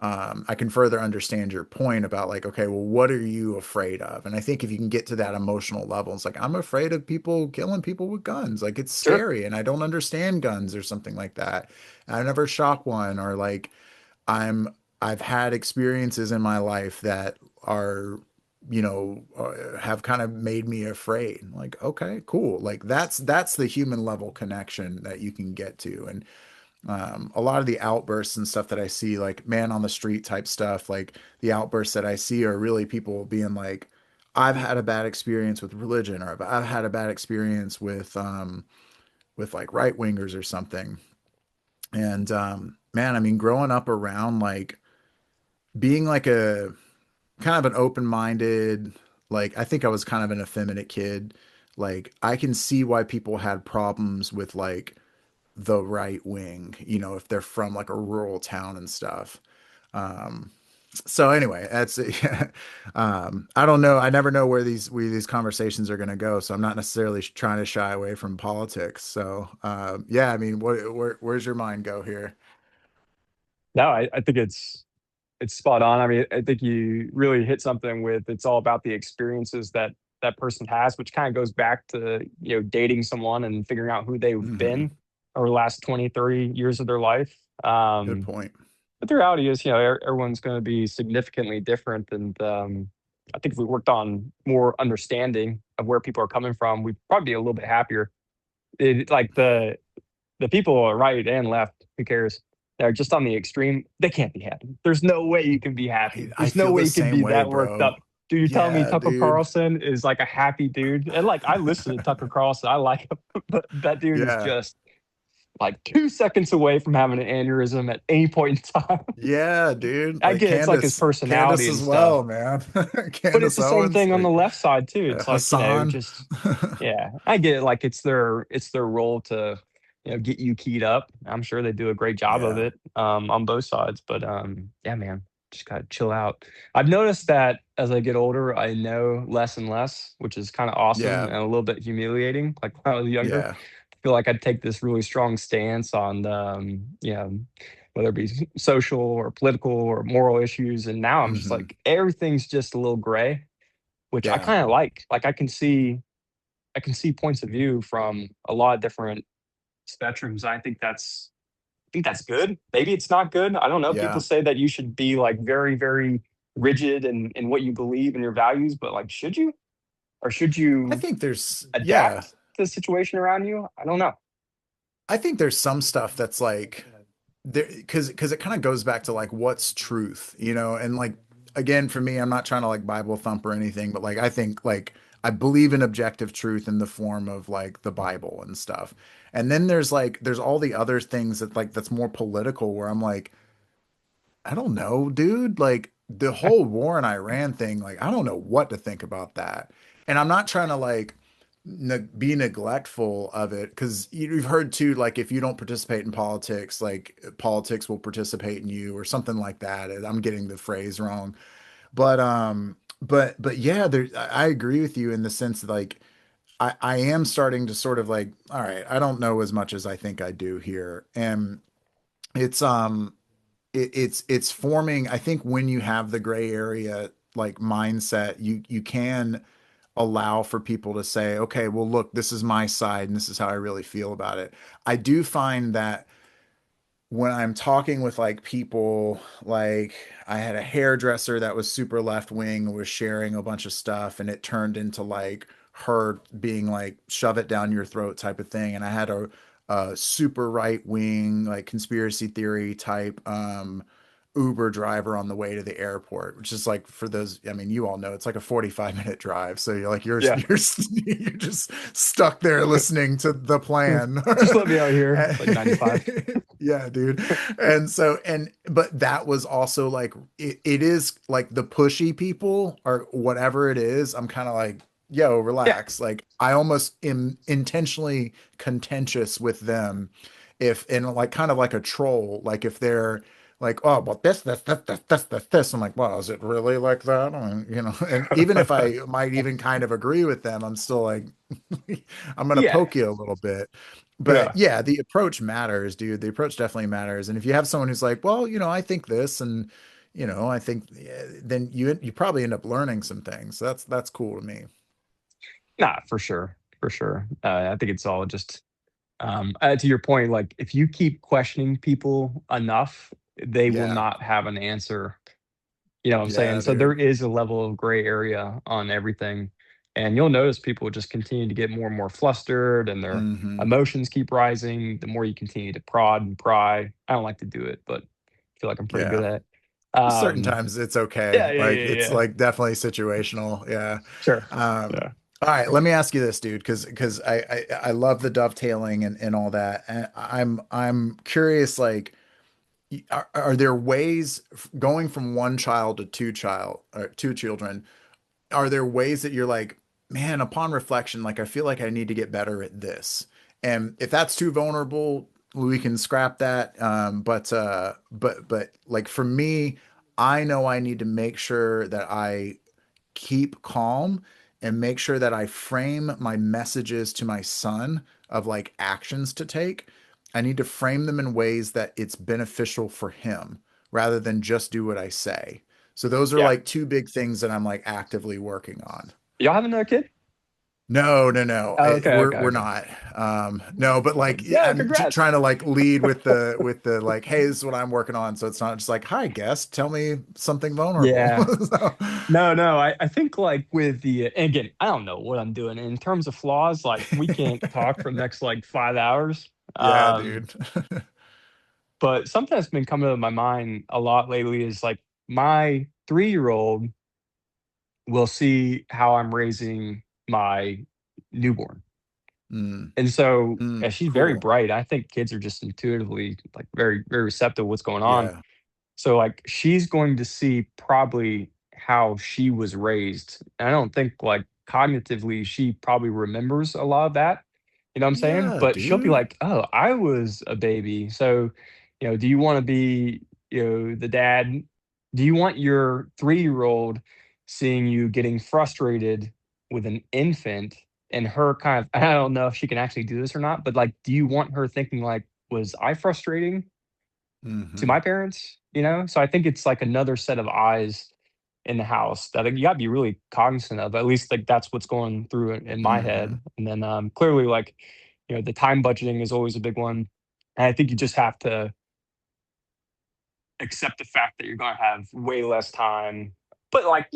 I can further understand your point about like, okay, well, what are you afraid of? And I think if you can get to that emotional level, it's like, I'm afraid of people killing people with guns. Like it's sure. scary and I don't understand guns or something like that. I never shot one or like I'm I've had experiences in my life that are have kind of made me afraid. Like, okay, cool. Like that's the human level connection that you can get to. And a lot of the outbursts and stuff that I see, like man on the street type stuff, like the outbursts that I see are really people being like, I've had a bad experience with religion, or I've had a bad experience with like right wingers or something. And man, I mean, growing up around like being like a kind of an open-minded, like I think I was kind of an effeminate kid. Like I can see why people had problems with like the right wing, if they're from like a rural town and stuff. Um, so anyway, that's yeah. I don't know. I never know where these conversations are going to go. So I'm not necessarily trying to shy away from politics. So yeah, I mean, where's your mind go here? No, I think it's spot on. I mean, I think you really hit something with it's all about the experiences that that person has, which kind of goes back to, dating someone and figuring out who they've Hmm. been over the last 20, 30 years of their life. Good point. But the reality is, everyone's going to be significantly different. And I think if we worked on more understanding of where people are coming from, we'd probably be a little bit happier. Like the people right and left, who cares? They're just on the extreme. They can't be happy. There's no way you can be happy. I There's no feel way the you can same be way, that worked bro. up. Dude, you're telling me Yeah, Tucker dude. Carlson is like a happy dude? And like, I listen to Tucker Carlson. I like him, but that dude is Yeah. just like 2 seconds away from having an aneurysm at any point in time. Yeah, dude. I Like get it's like his Candace personality and as stuff. well, man. But it's Candace the same Owens, thing on the like left side too. It's like, Hassan. just yeah, I get it. Like it's their role to, get you keyed up. I'm sure they do a great job of Yeah. it on both sides. But yeah, man, just gotta chill out. I've noticed that as I get older, I know less and less, which is kind of awesome Yeah. and a little bit humiliating. Like when I was younger, Yeah. I feel like I'd take this really strong stance on whether it be social or political or moral issues. And now I'm just Hmm. like everything's just a little gray, which I Yeah. kind of like. Like I can see points of view from a lot of different spectrums. I think that's good. Maybe it's not good. I don't know. People Yeah. say that you should be like very, very rigid in what you believe and your values, but like should you? Or should I you think there's yeah. adapt to the situation around you? I don't know. I think there's some stuff that's like there because it kind of goes back to like what's truth, and like again for me, I'm not trying to like Bible thump or anything, but like I think like I believe in objective truth in the form of like the Bible and stuff. And then there's all the other things that like that's more political where I'm like, I don't know, dude. Like the whole war in Iran thing, like I don't know what to think about that. And I'm not trying to like be neglectful of it because you've heard too, like if you don't participate in politics, like politics will participate in you or something like that. I'm getting the phrase wrong, but yeah, I agree with you in the sense that like I am starting to sort of like, all right, I don't know as much as I think I do here, and it's it's forming. I think when you have the gray area like mindset, you can allow for people to say, okay, well, look, this is my side and this is how I really feel about it. I do find that when I'm talking with like people, like I had a hairdresser that was super left wing, was sharing a bunch of stuff, and it turned into like her being like shove it down your throat type of thing. And I had a super right wing, like conspiracy theory type Uber driver on the way to the airport, which is like for those, I mean, you all know it's like a 45-minute drive. So you're like Yeah. you're just stuck there listening to the plan. Just let me out here. It's like 95. Yeah, dude. And so but that was also like it is like the pushy people or whatever it is. I'm kind of like, yo, Yeah. relax. Like I almost am intentionally contentious with them if in like kind of like a troll, like if they're like, oh, but this. I'm like, well, is it really like that? I mean, and even if I might even kind of agree with them, I'm still like, I'm gonna Yeah. poke you a little bit. But Yeah. yeah, the approach matters, dude. The approach definitely matters. And if you have someone who's like, well, I think this, and I think, yeah, then you probably end up learning some things. So that's cool to me. Nah, for sure. For sure. I think it's all just to your point, like if you keep questioning people enough, they will Yeah, not have an answer You know what I'm saying? Yeah, So there dude. is a level of gray area on everything. And you'll notice people just continue to get more and more flustered and their Hmm. emotions keep rising the more you continue to prod and pry. I don't like to do it, but I feel like I'm pretty good Yeah. at it. Certain times it's okay. Yeah, yeah, Like yeah, it's yeah. like definitely situational. Yeah. Sure. Um, Yeah. all right, let me ask you this, dude, because I love the dovetailing and all that. And I'm curious, like, are there ways going from one child to two children? Are there ways that you're like, man, upon reflection, like I feel like I need to get better at this? And if that's too vulnerable, we can scrap that. But like for me, I know I need to make sure that I keep calm and make sure that I frame my messages to my son of like actions to take. I need to frame them in ways that it's beneficial for him rather than just do what I say. So those are Yeah. like two big things that I'm like actively working on. Y'all have another kid? No, no, no. Oh, okay, okay, We're okay. not. No, but like Yeah, I'm congrats. trying to like lead with the like, hey, this is what I'm working on. So it's not just like, hi, guest, tell me something vulnerable. Yeah. So, No, no, I think like with the and again, I don't know what I'm doing in terms of flaws. Like we can't talk for the next like 5 hours. yeah, Um, dude. but something that's been coming to my mind a lot lately is like my 3-year-old will see how I'm raising my newborn. Mm, And so she's very cool. bright. I think kids are just intuitively like very, very receptive to what's going on. Yeah. So, like, she's going to see probably how she was raised. And I don't think, like, cognitively, she probably remembers a lot of that. You know what I'm saying? Yeah, But she'll be dude. like, "Oh, I was a baby. So, do you wanna be, the dad? Do you want your 3-year-old seeing you getting frustrated with an infant and her kind of" I don't know if she can actually do this or not, but, like, do you want her thinking like, "Was I frustrating to Hmm. my parents?" You know? So I think it's like another set of eyes in the house that you gotta be really cognizant of. At least like that's what's going through in my Hmm. head. And then clearly like, the time budgeting is always a big one. And I think you just have to accept the fact that you're gonna have way less time. But like,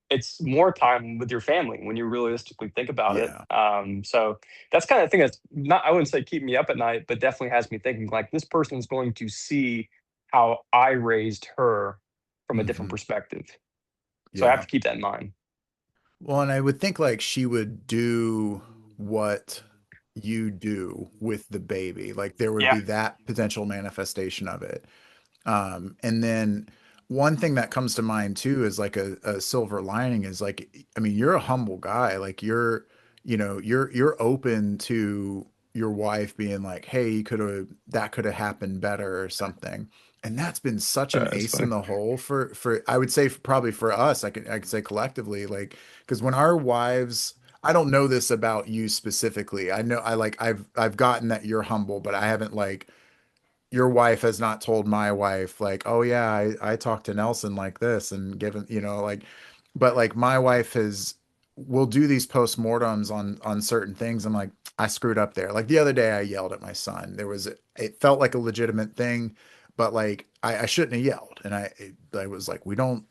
it's more time with your family when you realistically think about it. Yeah. So that's kind of thing that's not I wouldn't say keep me up at night, but definitely has me thinking like this person is going to see how I raised her from a different Hmm. perspective. So I have Yeah. to keep that in mind. Well, and I would think like she would do what you do with the baby. Like there would Yeah, be that potential manifestation of it. And then one thing that comes to mind too is like a silver lining is like, I mean, you're a humble guy. Like you're open to your wife being like, hey, you could have that could have happened better or something. And that's been such an that's ace in funny. the hole for I would say probably for us, I could say collectively, like, because when our wives I don't know this about you specifically. I know I've gotten that you're humble, but I haven't like your wife has not told my wife like, oh yeah, I talked to Nelson like this and given, like, but like my wife has will do these postmortems on certain things. I'm like, I screwed up there. Like the other day I yelled at my son. It felt like a legitimate thing, but like I shouldn't have yelled. And I was like, we don't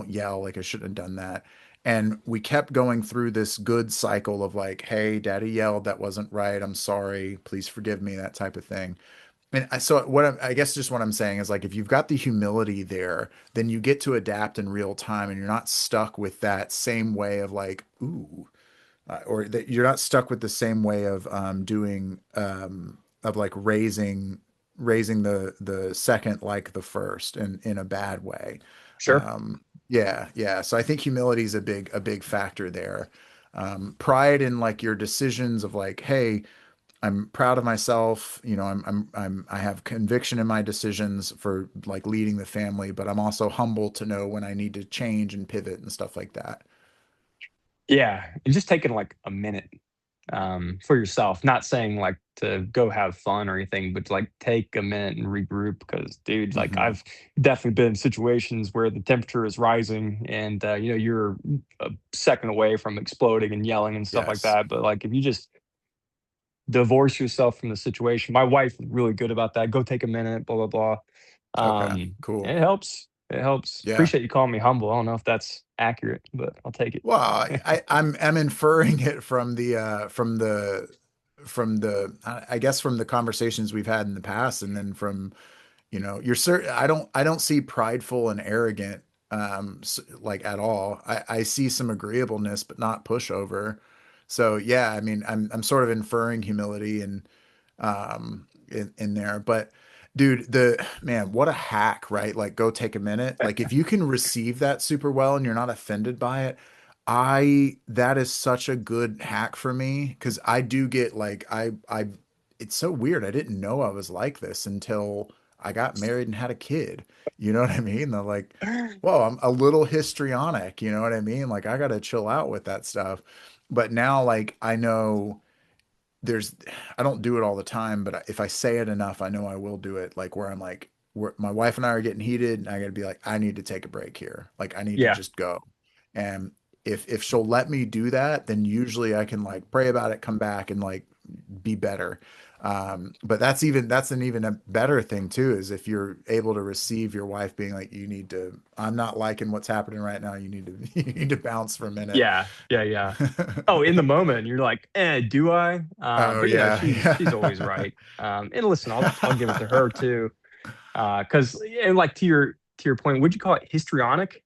yell. Like I shouldn't have done that. And we kept going through this good cycle of like, hey, daddy yelled, that wasn't right. I'm sorry. Please forgive me, that type of thing. And so I guess just what I'm saying is like if you've got the humility there, then you get to adapt in real time and you're not stuck with that same way of like, ooh, or that you're not stuck with the same way of doing of like raising the second like the first in a bad way. Sure. Yeah, yeah. So I think humility is a big factor there. Pride in like your decisions of like, hey, I'm proud of myself. I have conviction in my decisions for like leading the family, but I'm also humble to know when I need to change and pivot and stuff like that. Yeah. And just taking like a minute for yourself. Not saying like to go have fun or anything, but to, like take a minute and regroup. Because, dude, like Hmm. I've definitely been in situations where the temperature is rising, and you're a second away from exploding and yelling and stuff like Yes. that. But like if you just divorce yourself from the situation, my wife is really good about that. Go take a minute, blah blah blah. Okay. Cool. It helps. It helps. Yeah. Appreciate you calling me humble. I don't know if that's accurate, but I'll take it. Well, I'm inferring it from I guess from the conversations we've had in the past, and then from you're certain. I don't see prideful and arrogant like at all. I see some agreeableness, but not pushover. So yeah, I mean, I'm sort of inferring humility and in there. But dude, the man, what a hack, right? Like go take a minute. Like if you can receive that super well and you're not offended by it, I that is such a good hack for me because I do get like I it's so weird. I didn't know I was like this until I got married and had a kid. You know what I mean? They're like, whoa, I'm a little histrionic, you know what I mean? Like I gotta chill out with that stuff. But now like I know there's I don't do it all the time, but if I say it enough, I know I will do it. Like where I'm like, where my wife and I are getting heated, and I got to be like, I need to take a break here. Like I need to Yeah. just go. And if she'll let me do that, then usually I can like pray about it, come back, and like be better. But that's an even a better thing too, is if you're able to receive your wife being like, you need to, I'm not liking what's happening right now. You need to you need to bounce for a minute. Yeah. Yeah. Yeah. Oh, in the moment, you're like, do I? Oh But yeah, she's always yeah. right. And listen, I'll give it to her too. Because and like to your point, would you call it histrionic?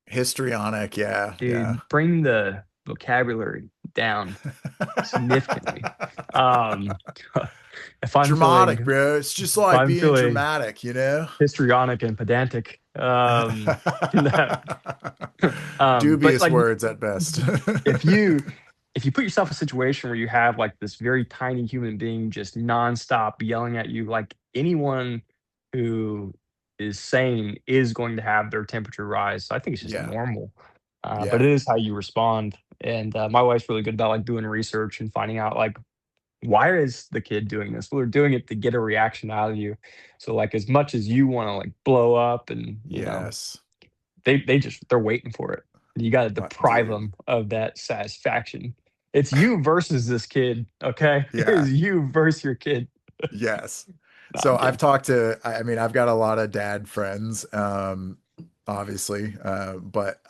Histrionic, yeah, yeah. Dude, bring the vocabulary down significantly. Um, if I'm Dramatic, feeling bro. It's just if like I'm being feeling dramatic, you know? histrionic and pedantic, that, but Dubious like words at best. if you if you put yourself in a situation where you have like this very tiny human being just nonstop yelling at you, like anyone who is sane is going to have their temperature rise. So I think it's just Yeah, normal, but yeah, it is how you respond. And my wife's really good about like doing research and finding out like why is the kid doing this? Well, they're doing it to get a reaction out of you. So like as much as you want to like blow up and yes. they're waiting for it. You got to deprive Dude. them of that satisfaction. It's you versus this kid, okay? It Yeah. is you versus your kid. Yes. No, So I'm I've kidding. talked to, I mean, I've got a lot of dad friends, obviously, but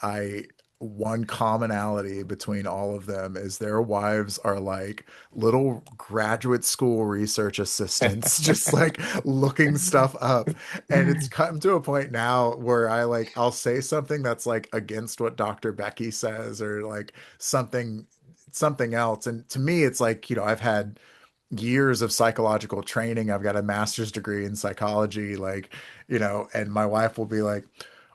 one commonality between all of them is their wives are like little graduate school research assistants, just like looking stuff up. And it's come to a point now where I'll say something that's like against what Dr. Becky says or like something, something else. And to me, it's like, I've had years of psychological training. I've got a master's degree in psychology, like, and my wife will be like,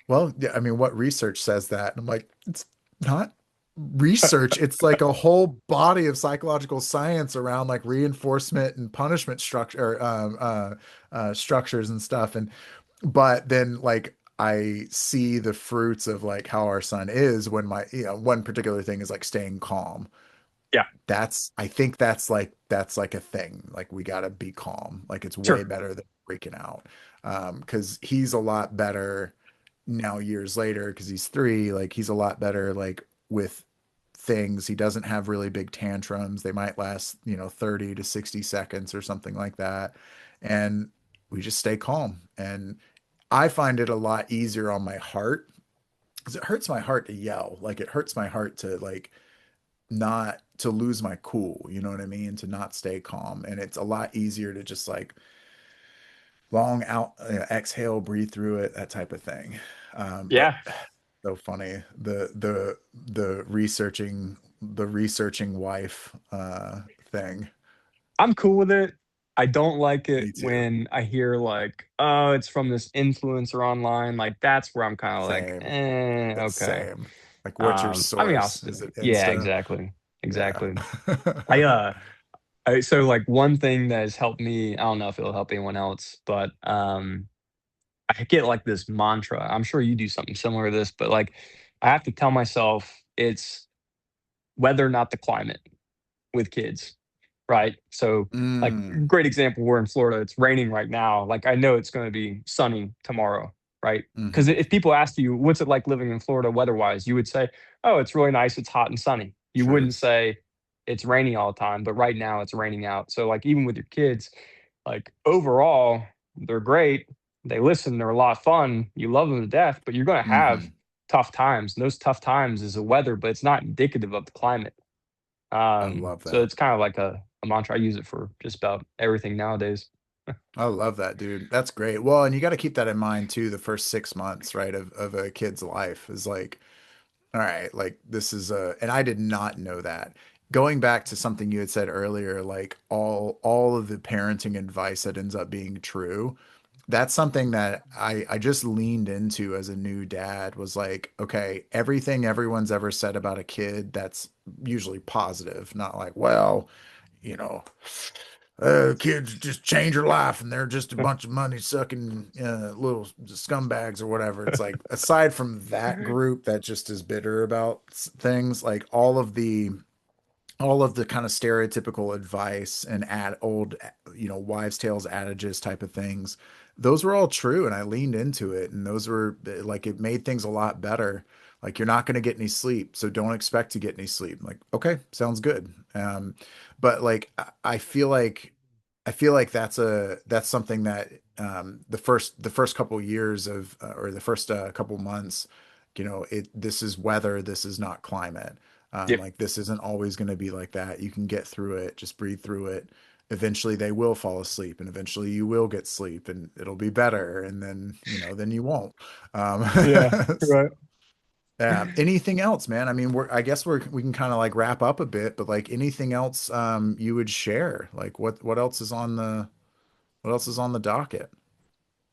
well, yeah, I mean, what research says that? And I'm like, it's not research. It's like a whole body of psychological science around like reinforcement and punishment structure, structures and stuff. But then like, I see the fruits of like how our son is when one particular thing is like staying calm. Yeah, I think that's like a thing. Like we gotta be calm. Like it's way sure. better than freaking out. Because he's a lot better now years later, because he's 3, like he's a lot better like with things. He doesn't have really big tantrums. They might last, 30 to 60 seconds or something like that. And we just stay calm. And I find it a lot easier on my heart because it hurts my heart to yell. Like it hurts my heart to like not to lose my cool, you know what I mean? To not stay calm. And it's a lot easier to just like long out, exhale, breathe through it, that type of thing. But Yeah, so funny. The researching wife thing. I'm cool with it. I don't like it Me too. when I hear like, oh, it's from this influencer online. Like that's where I'm kind of like, Same. okay. Same. Like what's your I mean, source? Is it yeah, Insta? exactly, Yeah. exactly. I so like one thing that has helped me, I don't know if it'll help anyone else, but I get like this mantra. I'm sure you do something similar to this, but like I have to tell myself it's whether or not the climate with kids, right? So like Mm, great example, we're in Florida, it's raining right now. Like I know it's going to be sunny tomorrow, right? Because hmm. if people asked you, what's it like living in Florida weather-wise, you would say, oh, it's really nice, it's hot and sunny. You wouldn't Truth. say it's raining all the time, but right now it's raining out. So like even with your kids, like overall, they're great. They listen, they're a lot of fun, you love them to death, but you're going to have Hmm. tough times. And those tough times is the weather, but it's not indicative of the climate. I love So that. it's kind of like a mantra. I use it for just about everything nowadays. I love that, dude. That's great. Well, and you got to keep that in mind too. The first 6 months, right, of a kid's life is like, all right, like this is and I did not know that. Going back to something you had said earlier, like all of the parenting advice that ends up being true, that's something that I just leaned into as a new dad was like, okay, everything everyone's ever said about a kid that's usually positive, not like, well, you know, kids just change your life and they're just a bunch of money sucking little scumbags or whatever. It's like, aside from that group that just is bitter about things, like all of the kind of stereotypical advice and old, wives' tales, adages type of things, those were all true. And I leaned into it. And those were like, it made things a lot better. Like, you're not going to get any sleep. So don't expect to get any sleep. I'm like, okay, sounds good. But like, I feel like that's something that the first couple years of or the first couple months, this is weather, this is not climate. Yep. Like, this isn't always going to be like that. You can get through it. Just breathe through it. Eventually they will fall asleep and eventually you will get sleep and it'll be better. And then, then you won't. Um, Yeah. Right. yeah. Anything else, man? I mean, I guess we can kind of like wrap up a bit, but like anything else, you would share? Like what else is on what else is on the docket?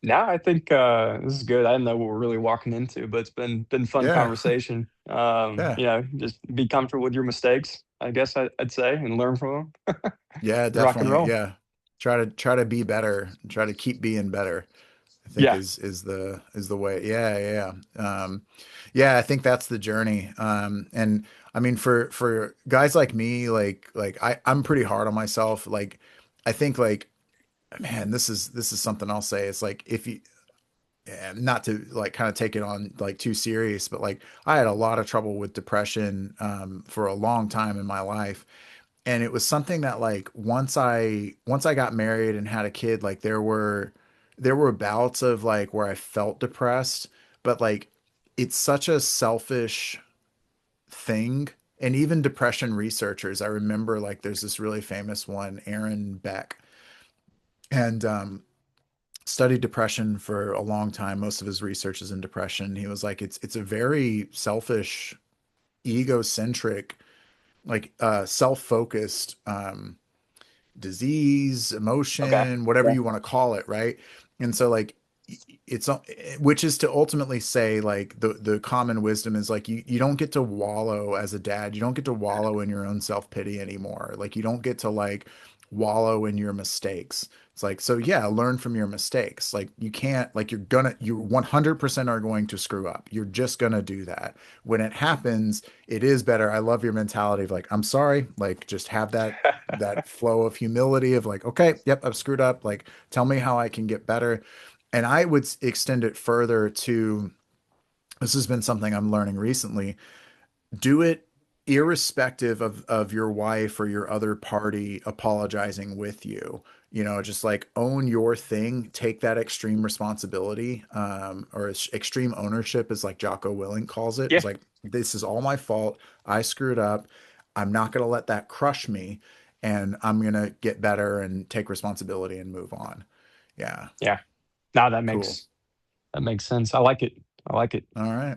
Now I think this is good. I didn't know what we're really walking into, but it's been fun Yeah. conversation. Yeah. Just be comfortable with your mistakes, I guess I'd say, and learn from them. Yeah, Rock and definitely. roll. Yeah. Try to be better. Try to keep being better. I think Yeah. is the way. Yeah, yeah. Yeah, I think that's the journey. And I mean, for guys like me, like I'm pretty hard on myself. Like, I think, like, man, this is something I'll say. It's like, if you, not to like kind of take it on like too serious, but like I had a lot of trouble with depression for a long time in my life. And it was something that, like, once I got married and had a kid, like there were bouts of like where I felt depressed, but like it's such a selfish thing. And even depression researchers, I remember, like, there's this really famous one, Aaron Beck, and studied depression for a long time. Most of his research is in depression. He was like, it's a very selfish, egocentric, like self-focused disease, Okay. emotion, whatever Yeah. you want to call it, right? And so, like, it's, which is to ultimately say, like, the common wisdom is like, you don't get to wallow as a dad. You don't get to wallow in your own self-pity anymore. Like, you don't get to like wallow in your mistakes. It's like, so yeah, learn from your mistakes. Like, you can't, like, you 100% are going to screw up. You're just gonna do that. When it happens, it is better. I love your mentality of like, I'm sorry, like, just have that flow of humility of like, okay, yep, I've screwed up. Like, tell me how I can get better. And I would extend it further to, this has been something I'm learning recently. Do it irrespective of your wife or your other party apologizing with you. Just like, own your thing, take that extreme responsibility, or extreme ownership, as like Jocko Willing calls it. Yeah. It's like, this is all my fault. I screwed up. I'm not going to let that crush me, and I'm going to get better and take responsibility and move on. Yeah, Yeah. Now cool. that makes sense. I like it. I like it. All right.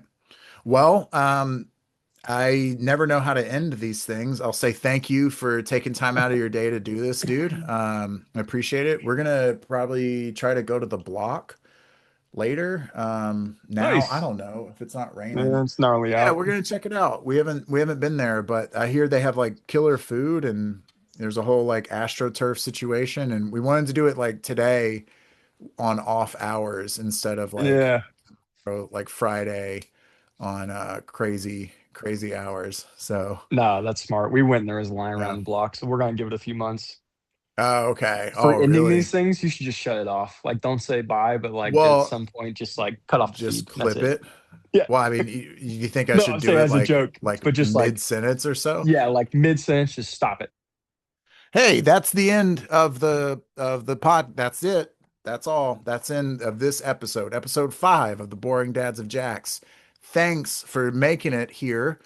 Well, I never know how to end these things. I'll say thank you for taking time out of your day to do this, dude. I appreciate it. We're gonna probably try to go to the block later. Now, I Nice. don't know if it's not Yeah, raining. it's gnarly Yeah, out. we're gonna check it out. We haven't been there, but I hear they have like killer food and there's a whole like AstroTurf situation, and we wanted to do it like today on off hours instead of Yeah. like Friday on crazy hours. So, No, that's smart. We went and there was a line around yeah. the block, so we're gonna give it a few months. Oh, okay. For Oh, ending these really? things, you should just shut it off. Like, don't say bye, but like at Well, some point, just like cut off the just feed. That's clip it. it. Yeah. Well, I mean, you think I No, should I'm do saying it as a like joke, like but just mid like, sentence or so? yeah, like mid sentence, just stop it. Hey, that's the end of the pod. That's it. That's all. That's in of this episode, episode 5 of the Boring Dads of Jax. Thanks for making it here.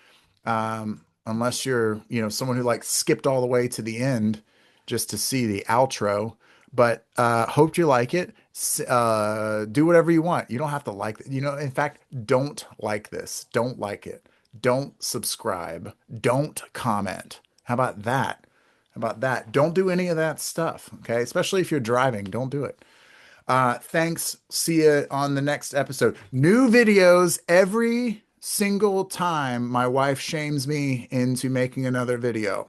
Unless you're, someone who like skipped all the way to the end just to see the outro. But hope you like it. Do whatever you want. You don't have to like it. In fact, don't like this. Don't like it. Don't subscribe. Don't comment. How about that? How about that? Don't do any of that stuff. Okay. Especially if you're driving, don't do it. Thanks. See you on the next episode. New videos every single time my wife shames me into making another video.